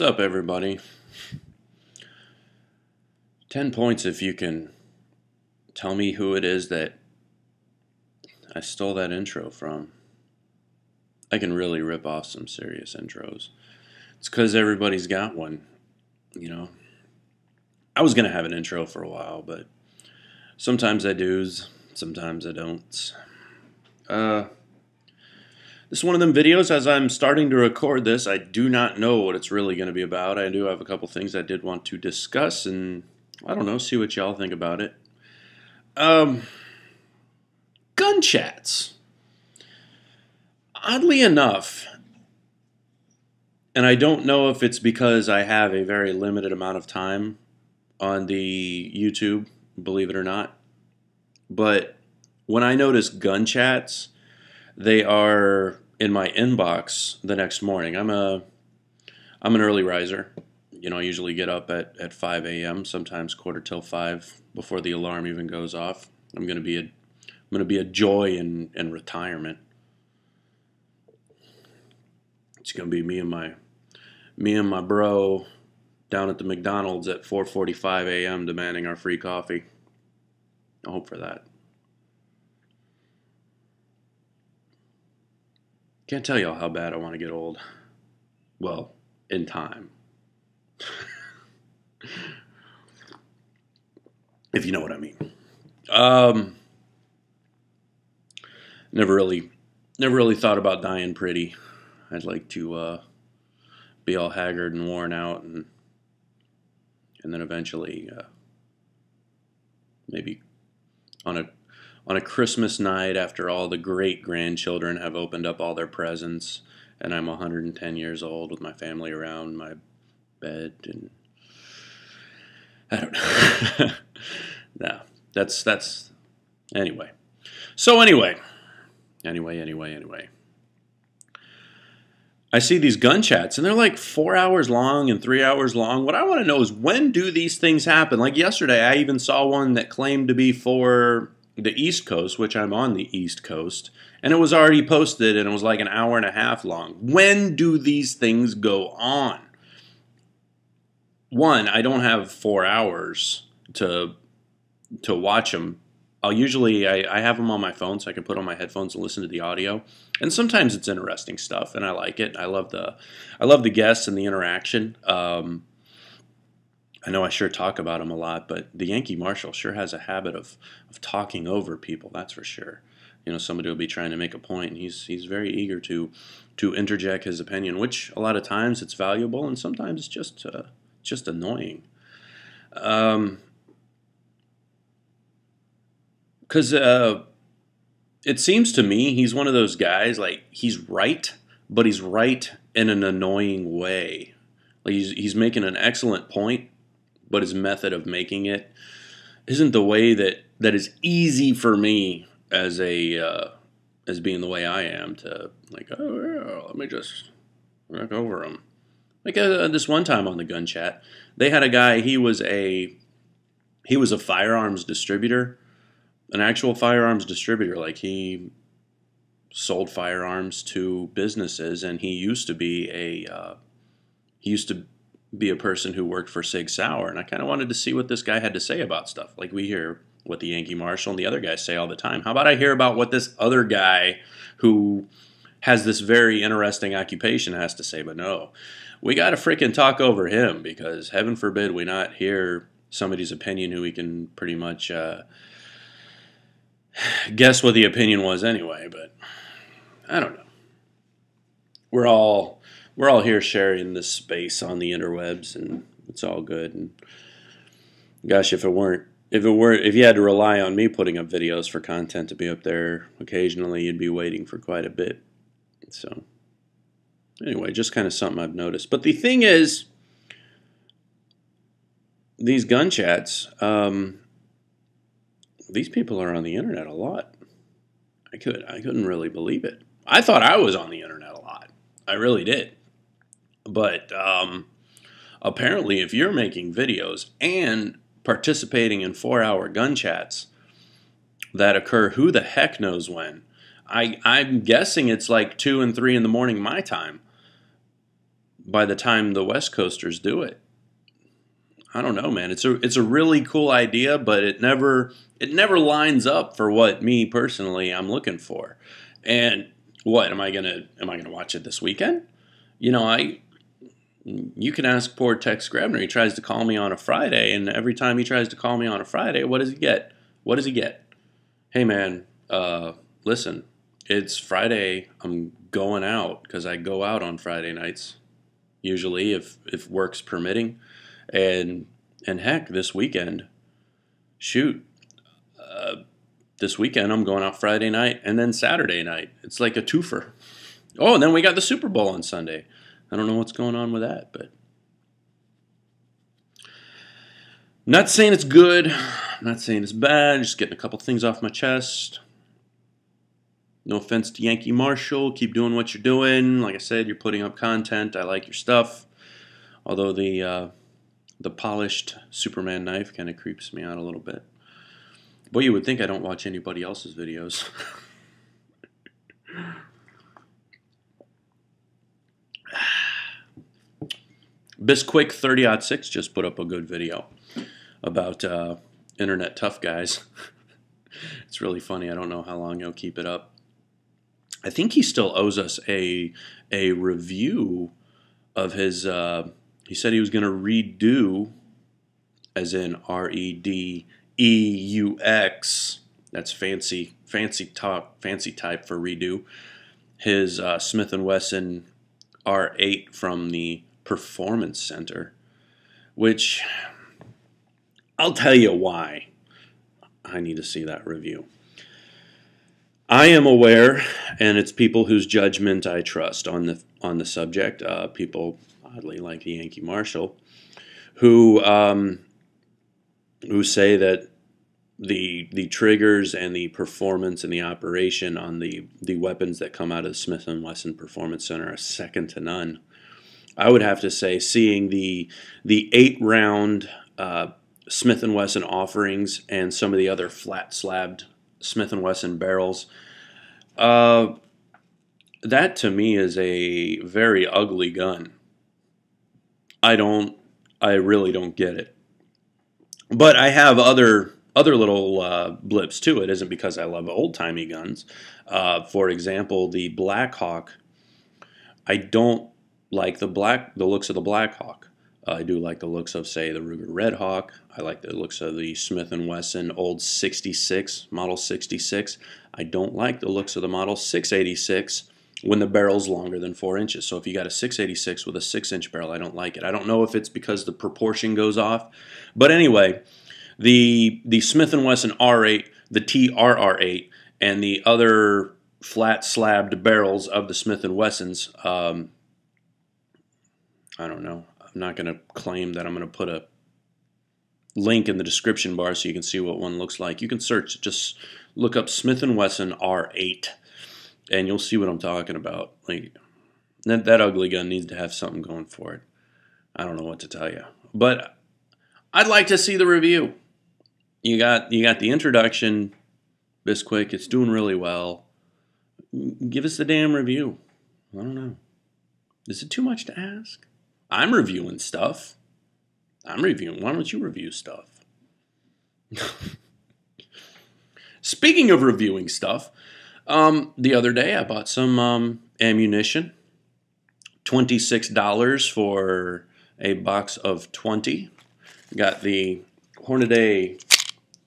What's up, everybody? 10 points if you can tell me who it is that I stole that intro from. I can really rip off some serious intros. It's because everybody's got one, you know. I was going to have an intro for a while, but sometimes I do, sometimes I don't. This is one of them videos. As I'm starting to record this, I do not know what it's really going to be about. I do have a couple things I did want to discuss, and I don't know, see what y'all think about it. Gun chats. Oddly enough, and I don't know if it's because I have a very limited amount of time on the YouTube, believe it or not, but when I notice gun chats, they are in my inbox the next morning. I'm an early riser. You know, I usually get up at 5 a.m., sometimes quarter till 5 before the alarm even goes off. I'm gonna be a joy in retirement. It's gonna be me and my bro down at the McDonald's at 4:45 a.m. demanding our free coffee. I hope for that. Can't tell y'all how bad I want to get old. Well, in time. If you know what I mean. Never really thought about dying pretty. I'd like to be all haggard and worn out, and then eventually maybe on a Christmas night, after all the great-grandchildren have opened up all their presents, and I'm 110 years old with my family around my bed, and I don't know. No, that's anyway. So anyway. I see these gun chats, and they're like 4 hours long and 3 hours long. What I want to know is, when do these things happen? Like yesterday, I even saw one that claimed to be for the East Coast, which I'm on the East Coast, and it was already posted, and it was like an hour and a half long. When do these things go on? One, I don't have 4 hours to watch them. I have them on my phone, so I can put on my headphones and listen to the audio. And sometimes it's interesting stuff, and I like it. I love the guests and the interaction. I know I sure talk about him a lot, but the Yankee Marshal sure has a habit of talking over people, that's for sure. You know, somebody will be trying to make a point, and he's very eager to interject his opinion, which a lot of times it's valuable, and sometimes it's just annoying. Because it seems to me he's one of those guys, like, he's right, but he's right in an annoying way. Like, he's making an excellent point, but his method of making it isn't the way that is easy for me as being the way I am, to like, oh yeah, let me just knock over him. Like this one time on the gun chat, they had a guy. He was a firearms distributor, an actual firearms distributor. Like, he sold firearms to businesses, and he used to be a person who worked for Sig Sauer, and I kind of wanted to see what this guy had to say about stuff. Like, we hear what the Yankee Marshal and the other guys say all the time. How about I hear about what this other guy who has this very interesting occupation has to say? But no, we got to freaking talk over him, because heaven forbid we not hear somebody's opinion who we can pretty much guess what the opinion was anyway. But I don't know. We're all here sharing this space on the interwebs, and it's all good. And gosh, if you had to rely on me putting up videos for content to be up there occasionally, you'd be waiting for quite a bit. So anyway, just kind of something I've noticed. But the thing is, these gun chats, these people are on the internet a lot. I couldn't really believe it. I thought I was on the internet a lot. I really did. But apparently, if you're making videos and participating in 4-hour gun chats that occur who the heck knows when, I'm guessing it's like 2 and 3 in the morning my time. by the time the West Coasters do it. I don't know, man. It's a really cool idea, but it never lines up for what me personally I'm looking for. And what am I gonna watch it this weekend? You know, you can ask poor Tex Grebner. He tries to call me on a Friday, and every time he tries to call me on a Friday, what does he get? What does he get? Hey, man, listen, it's Friday. I'm going out because I go out on Friday nights usually if work's permitting, and heck, this weekend, shoot, this weekend I'm going out Friday night and then Saturday night. It's like a twofer. Oh, and then we got the Super Bowl on Sunday. I don't know what's going on with that, but not saying it's good, not saying it's bad. Just getting a couple things off my chest. No offense to Yankee Marshall. Keep doing what you're doing. Like I said, you're putting up content. I like your stuff. Although the polished Superman knife kind of creeps me out a little bit. Boy, you would think I don't watch anybody else's videos. Bisquick 30-06 just put up a good video about internet tough guys. It's really funny. I don't know how long he'll keep it up. I think he still owes us a review of his. He said he was going to redo, as in REDEUX. That's fancy type for redo. His Smith & Wesson R8 from the Performance Center, which I'll tell you why I need to see that review. I am aware, and it's people whose judgment I trust on the subject. People oddly like the Yankee Marshall, who say that the triggers and the performance and the operation on the weapons that come out of the Smith & Wesson Performance Center are second to none. I would have to say, seeing the 8-round Smith & Wesson offerings and some of the other flat-slabbed Smith & Wesson barrels, that to me is a very ugly gun. I really don't get it. But I have other little blips too. It isn't because I love old-timey guns. For example, the Black Hawk. I don't like the looks of the Black Hawk. I do like the looks of, say, the Ruger Red Hawk. I like the looks of the Smith & Wesson old 66, Model 66. I don't like the looks of the Model 686 when the barrel's longer than 4 inches. So if you got a 686 with a 6-inch barrel, I don't like it. I don't know if it's because the proportion goes off. But anyway, the Smith & Wesson R8, the TRR8, and the other flat-slabbed barrels of the Smith & Wessons, I don't know. I'm not going to claim that I'm going to put a link in the description bar so you can see what one looks like. You can search, just look up Smith & Wesson R8, and you'll see what I'm talking about. Like that ugly gun needs to have something going for it. I don't know what to tell you, but I'd like to see the review. You got the introduction, Bisquick. It's doing really well. Give us the damn review. I don't know. Is it too much to ask? I'm reviewing stuff. Why don't you review stuff? Speaking of reviewing stuff, the other day I bought some ammunition. $26 for a box of 20. Got the Hornady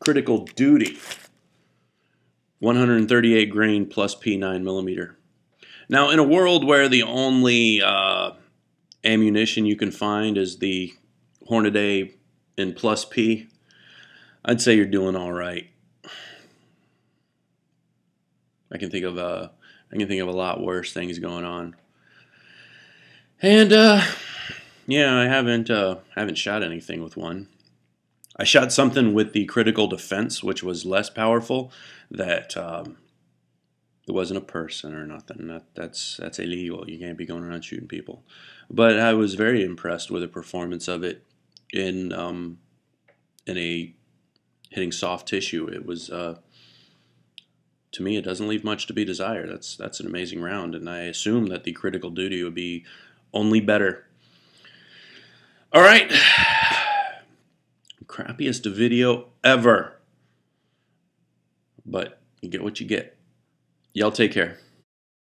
Critical Duty 138 grain plus P 9mm. Now, in a world where the only ammunition you can find is the Hornady in plus P, I'd say you're doing all right. I can think of a lot worse things going on. And yeah, I haven't shot anything with one. I shot something with the Critical Defense, which was less powerful. That it wasn't a person or nothing. That's illegal. You can't be going around shooting people. But I was very impressed with the performance of it in a hitting soft tissue. It was to me, it doesn't leave much to be desired. That's an amazing round, and I assume that the Critical Duty would be only better. All right. Crappiest video ever. But you get what you get. Y'all take care.